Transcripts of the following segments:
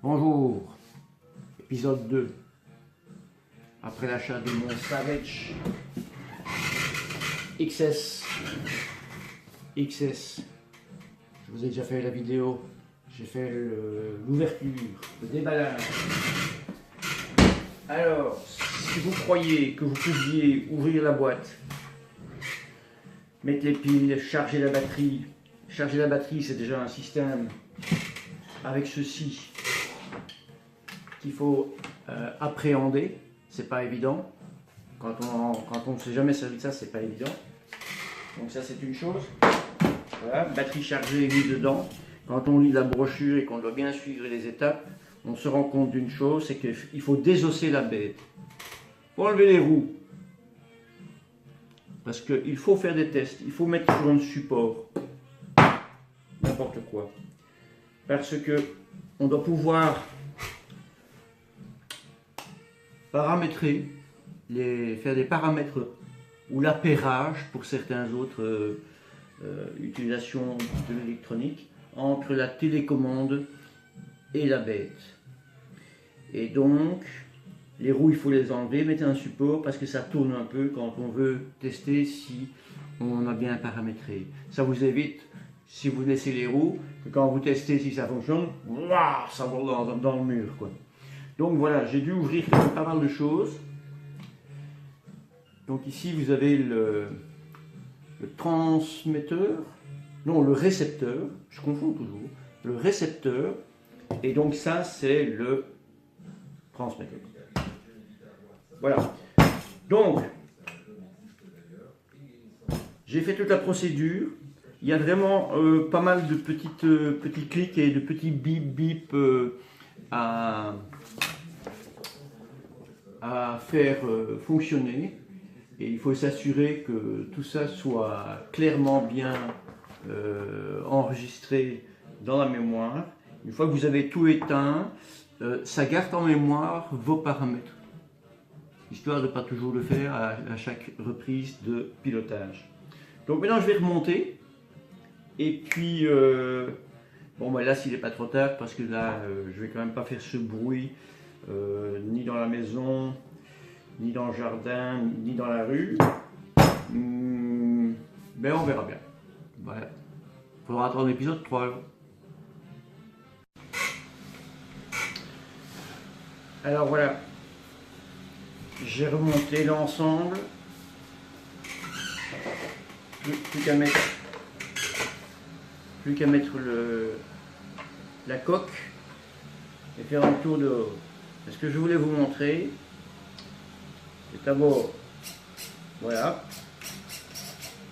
Bonjour, épisode 2. Après l'achat de mon Savage XS, je vous ai déjà fait la vidéo, j'ai fait l'ouverture, le déballage. Alors, si vous croyez que vous pouviez ouvrir la boîte, mettre les piles, charger la batterie c'est déjà un système avec ceci qu'il faut appréhender, c'est pas évident. Quand on ne s'est jamais servi de ça, c'est pas évident. Donc ça c'est une chose. Voilà, batterie chargée mise dedans. Quand on lit la brochure et qu'on doit bien suivre les étapes, on se rend compte d'une chose, c'est qu'il faut désosser la bête. Il faut enlever les roues. Parce qu'il faut faire des tests, il faut mettre sur un support. N'importe quoi. Parce que on doit pouvoir paramétrer, faire des paramètres ou l'appairage pour certaines autres utilisations de l'électronique entre la télécommande et la bête. Et donc, les roues, il faut les enlever, mettre un support parce que ça tourne un peu quand on veut tester si on a bien paramétré. Ça vous évite, si vous laissez les roues, que quand vous testez si ça fonctionne, waouh, ça va dans le mur, quoi. Donc voilà, j'ai dû ouvrir pas mal de choses. Donc ici, vous avez le transmetteur, non, le récepteur, je confonds toujours, le récepteur, et donc ça, c'est le transmetteur. Voilà. Donc, j'ai fait toute la procédure. Il y a vraiment pas mal de petits clics et de petits bip à faire fonctionner. Et il faut s'assurer que tout ça soit clairement bien enregistré dans la mémoire. Une fois que vous avez tout éteint, ça garde en mémoire vos paramètres, histoire de ne pas toujours le faire à chaque reprise de pilotage. Donc maintenant je vais remonter, et puis bon ben là s'il n'est pas trop tard, parce que là je vais quand même pas faire ce bruit, ni dans la maison, ni dans le jardin, ni dans la rue, mais on verra bien. Voilà. Il faudra attendre l'épisode 3. Alors voilà, j'ai remonté l'ensemble, plus qu'à mettre la coque et faire un tour dehors. Ce que je voulais vous montrer, c'est d'abord, voilà,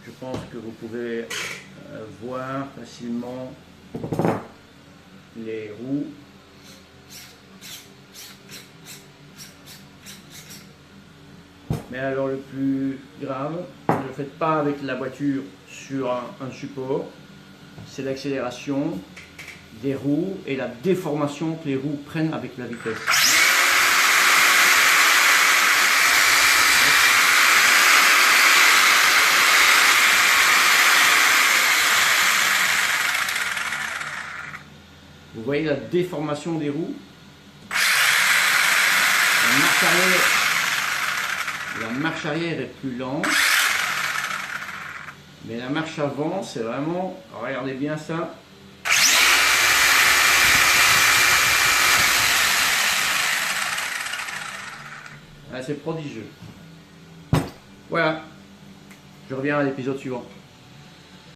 je pense que vous pouvez voir facilement les roues. Mais alors le plus grave, ne le faites pas avec la voiture sur un support, c'est l'accélération des roues et la déformation que les roues prennent avec la vitesse. Vous voyez la déformation des roues? La marche arrière est plus lente, mais la marche avant, c'est vraiment, regardez bien ça. Ah, c'est prodigieux. Voilà, je reviens à l'épisode suivant.